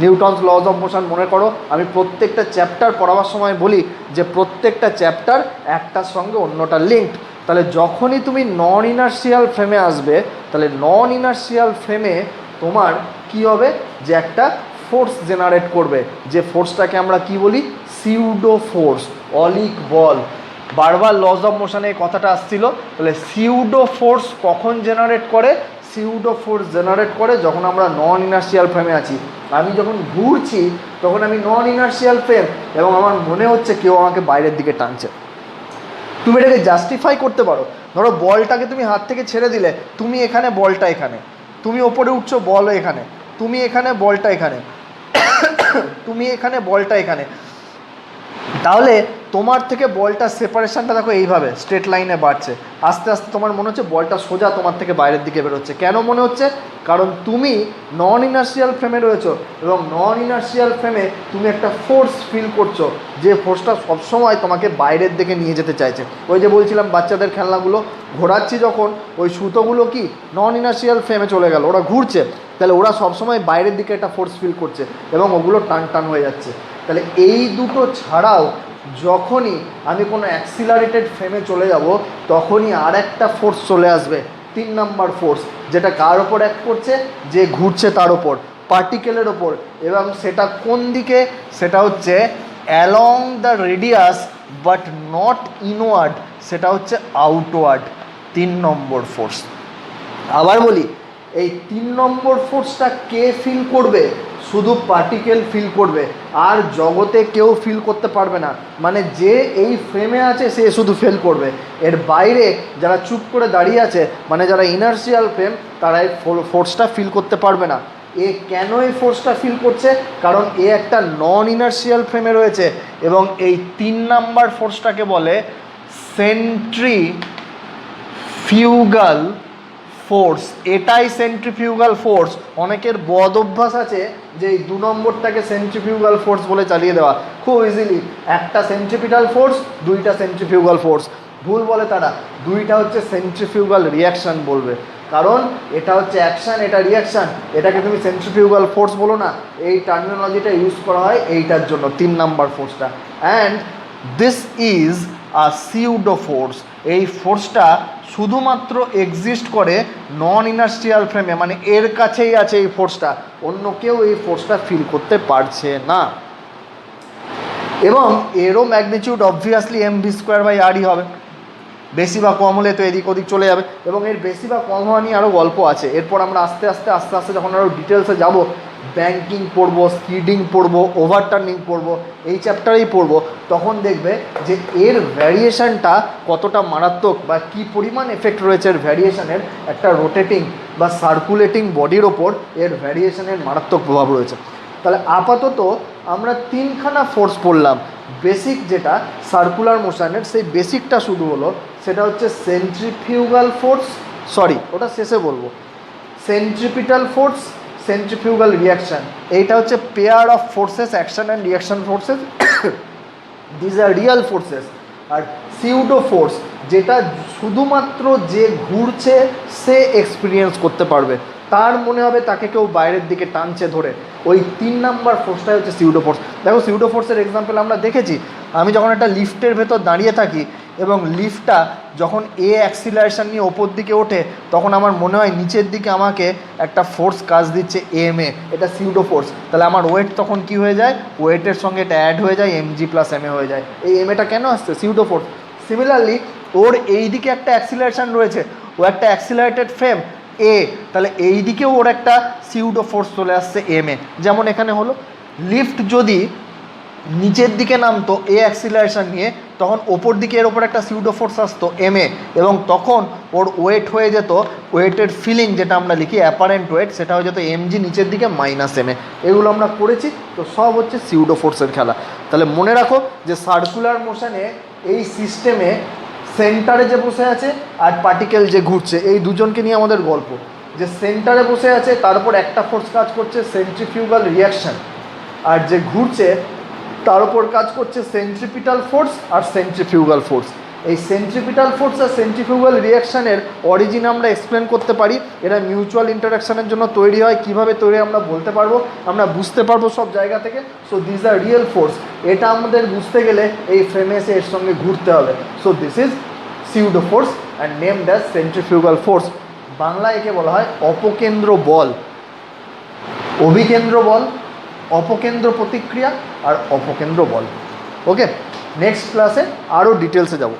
Newton's laws of motion মনে করো, আমি প্রত্যেকটা চ্যাপ্টার পড়াবার সময় বলি যে প্রত্যেকটা চ্যাপ্টার একটার সঙ্গে অন্যটা লিঙ্কড। তাহলে যখনই তুমি নন ইনার্শিয়াল ফ্রেমে আসবে, তাহলে নন ইনার্শিয়াল ফ্রেমে তোমার কি হবে? যে একটা ফোর্স জেনারেট করবে, যে ফোর্সটাকে আমরা কি বলি? সিউডো ফোর্স, অলিক বল। বারবার লজ অফ মোশনে কথাটা আসছিল। তাহলে সিউডো ফোর্স কখন জেনারেট করে? সিউডো ফোর্স জেনারেট করে যখন আমরা নন ইনার্শিয়াল ফ্রেমে আছি। আমি যখন ঘুরছি তখন আমি নন ইনার্শিয়াল ফ্রেম, এবং আমার মনে হচ্ছে কেউ আমাকে বাইরের দিকে টানছে। তুমি এটাকে জাস্টিফাই করতে পারো। ধরো বলটাকে তুমি হাত থেকে ছেড়ে দিলে, তুমি এখানে, বলটা এখানে, তুমি ওপরে উঠছো, বল এখানে, তুমি এখানে, বলটা এখানে, তুমি এখানে, বলটা এখানে। তাহলে তোমার থেকে বলটা সেপারেশনটা দেখো এইভাবে স্ট্রেট লাইনে বাড়ছে, আস্তে আস্তে তোমার মনে হচ্ছে বলটা সোজা তোমার থেকে বাইরের দিকে বেরোচ্ছে। কেন মনে হচ্ছে? কারণ তুমি নন ইনার্শিয়াল ফ্রেমে রয়েছো, এবং নন ইনার্শিয়াল ফ্রেমে তুমি একটা ফোর্স ফিল করছো, যে ফোর্সটা সবসময় তোমাকে বাইরের দিকে নিয়ে যেতে চাইছে। ওই যে বলছিলাম বাচ্চাদের খেলনাগুলো ঘোরাচ্ছি যখন, ওই সুতোগুলো কি নন ইনার্শিয়াল ফ্রেমে চলে গেল, ওরা ঘুরছে, তাহলে ওরা সবসময় বাইরের দিকে একটা ফোর্স ফিল করছে এবং ওগুলো টান টান হয়ে যাচ্ছে। তাহলে এই দুটো ছাড়াও যখনই আমি কোনো অ্যাক্সিলারেটেড ফ্রেমে চলে যাব, তখনই আর একটা ফোর্স চলে আসবে, 3 নম্বর ফোর্স, যেটা কার ওপর অ্যাক্ট করছে? যে ঘুরছে তার ওপর, পার্টিকেলের ওপর। এবং সেটা কোন দিকে? সেটা হচ্ছে along the radius but not inward, সেটা হচ্ছে আউটওয়ার্ড, 3 নম্বর ফোর্স। আবার বলি, এই 3 নম্বর ফোর্সটা কে ফিল করবে? শুধু পার্টিকেল ফিল করবে, আর জগতে কেউ ফিল করতে পারবে না। মানে যে এই ফ্রেমে আছে সে শুধু ফিল করবে, এর বাইরে যারা চুপ করে দাঁড়িয়ে আছে, মানে যারা ইনার্শিয়াল ফ্রেম, তারা এই ফোর্সটা ফিল করতে পারবে না। এ কেন এই ফোর্সটা ফিল করছে? কারণ এ একটা নন ইনার্শিয়াল ফ্রেমে রয়েছে, এবং এই 3 নাম্বার ফোর্সটাকে বলে সেন্ট্রিফিউগাল ফোর্স। এটাই সেন্ট্রিফিউগাল ফোর্স। অনেকের বদ অভ্যাস আছে যে এই 2 নম্বরটাকে সেন্ট্রিফিউগাল ফোর্স বলে চালিয়ে দেওয়া খুব ইজিলি। একটা সেন্ট্রিপিটাল ফোর্স, 2টা সেন্ট্রিফিউগাল ফোর্স। ভুল বলে তারা, 2টা হচ্ছে সেন্ট্রিফিউগাল রিয়াকশান বলবে, কারণ এটা হচ্ছে অ্যাকশান, এটা রিয়াকশান। এটাকে তুমি সেন্ট্রিফিউগাল ফোর্স বলো না, এই টার্মিনোলজিটা ইউজ করা হয় এইটার জন্য, 3 নাম্বার ফোর্সটা। And this is a pseudo force. এই ফোর্সটা শুধুমাত্র এক্সিস্ট করে নন ইনার্শিয়াল ফ্রেমে, মানে এর কাছেই আছে এই ফোর্সটা, অন্য কেউ এই ফোর্সটা ফিল করতে পারছে না। এবং এরও ম্যাগনিটিউড অবভিয়াসলি mv²/r হবে। বেশি বা কম হলে তো এদিক ওদিক চলে যাবে, এবং এর বেশি বা কম হওয়া নিয়ে আরও গল্প আছে। এরপর আমরা আস্তে আস্তে যখন আরও ডিটেলসে যাব, ব্যাংকিং পড়বো, স্কিডিং পড়বো, ওভারটার্নিং পড়বো, এই চ্যাপ্টারেই পড়বো, তখন দেখবে যে এর ভ্যারিয়েশনটা কতটা মারাত্মক বা কী পরিমাণ এফেক্ট রয়েছে এর ভ্যারিয়েশনের একটা রোটেটিং বা সার্কুলেটিং বডির ওপর এর ভ্যারিয়েশনের মারাত্মক প্রভাব রয়েছে। তাহলে আপাতত আমরা তিনখানা ফোর্স পড়লাম। বেসিক যেটা সার্কুলার মোশনের, সেই বেসিকটা শুধু হলো, সেটা হচ্ছে সেন্ট্রিফিউগাল ফোর্স, ওটা শেষে বলবো, সেন্ট্রিপিটাল ফোর্স, সেন্ট্রিফিউগাল রিয়াকশান। এইটা হচ্ছে pair of forces, action and reaction forces, these are real forces. আর সিউডো ফোর্স, যেটা শুধুমাত্র যে ঘুরছে সে এক্সপিরিয়েন্স করতে পারবে, তার মনে হবে তাকে কেউ বাইরের দিকে টানছে ধরে, ওই 3 নাম্বার ফোর্সটাই হচ্ছে সিউডো ফোর্স। দেখো সিউডো ফোর্সের এক্সাম্পল আমরা দেখেছি। আমি যখন একটা লিফটের ভেতর দাঁড়িয়ে থাকি এবং লিফটটা যখন অ্যাক্সিলারেশন নিয়ে ওপর দিকে ওঠে, তখন আমার মনে হয় নিচের দিকে আমাকে একটা ফোর্স কাজ দিচ্ছে এমএ, এটা সিউডো ফোর্স। তাহলে আমার ওয়েট তখন কি হয়ে যায়, ওয়েটের সঙ্গে এটা অ্যাড হয়ে যায়, mg + ma হয়ে যায়। এই এমএটা কেন আসছে, সিউডো ফোর্স। সিমিলারলি ওর এই দিকে একটা অ্যাক্সিলারেশন রয়েছে, ও একটা অ্যাক্সিলারেটেড ফ্রেম এ, তাহলে এই দিকেও ওর একটা সিউডো ফোর্স চলে আসছে এমএ। যেমন এখানে হলো, লিফট যদি নিচের দিকে নামতো অ্যাক্সিলারেশন নিয়ে, তখন ওপর দিকে এর ওপর একটা সিউডো ফোর্স আসতো এমএ, এবং তখন ওর ওয়েট হয়ে যেত, ওয়েটের ফিলিং যেটা আমরা লিখি অ্যাপারেন্ট ওয়েট, সেটা হয়ে যেত mg নিচের দিকে -ma। এগুলো আমরা করেছি, তো সব হচ্ছে সিউডো ফোর্সের খেলা। তাহলে মনে রাখো যে সার্কুলার মোশনে এই সিস্টেমে সেন্টারে যে বসে আছে আর পার্টিকেল যে ঘুরছে, এই দুজনকে নিয়ে আমাদের গল্প। যে সেন্টারে বসে আছে তার উপর একটা ফোর্স কাজ করছে, সেন্ট্রিফিউগাল রিয়াকশান, আর যে ঘুরছে তার উপর কাজ করছে সেন্ট্রিপিটাল ফোর্স আর সেন্ট্রিফিউগাল ফোর্স। এই সেন্ট্রিপিটাল ফোর্স আর সেন্ট্রিফিউগাল রিয়াকশানের অরিজিন আমরা এক্সপ্লেন করতে পারি। এরা মিউচুয়াল ইন্টারাকশানের জন্য তৈরি হয়, কীভাবে তৈরি আমরা বলতে পারবো, আমরা বুঝতে পারবো সব জায়গা থেকে। So this are real force. এটা আমাদের বুঝতে গেলে এই ফ্রেমে এসে এর সঙ্গে ঘুরতে হবে। So this is pseudo force and named as centrifugal force. বাংলায় একে বলা হয় অপকেন্দ্র বল, অভিকেন্দ্র বল, অপকেন্দ্র প্রতিক্রিয়া আর অপকেন্দ্র বল। ওকে, নেক্সট ক্লাসে আরও ডিটেলসে যাব।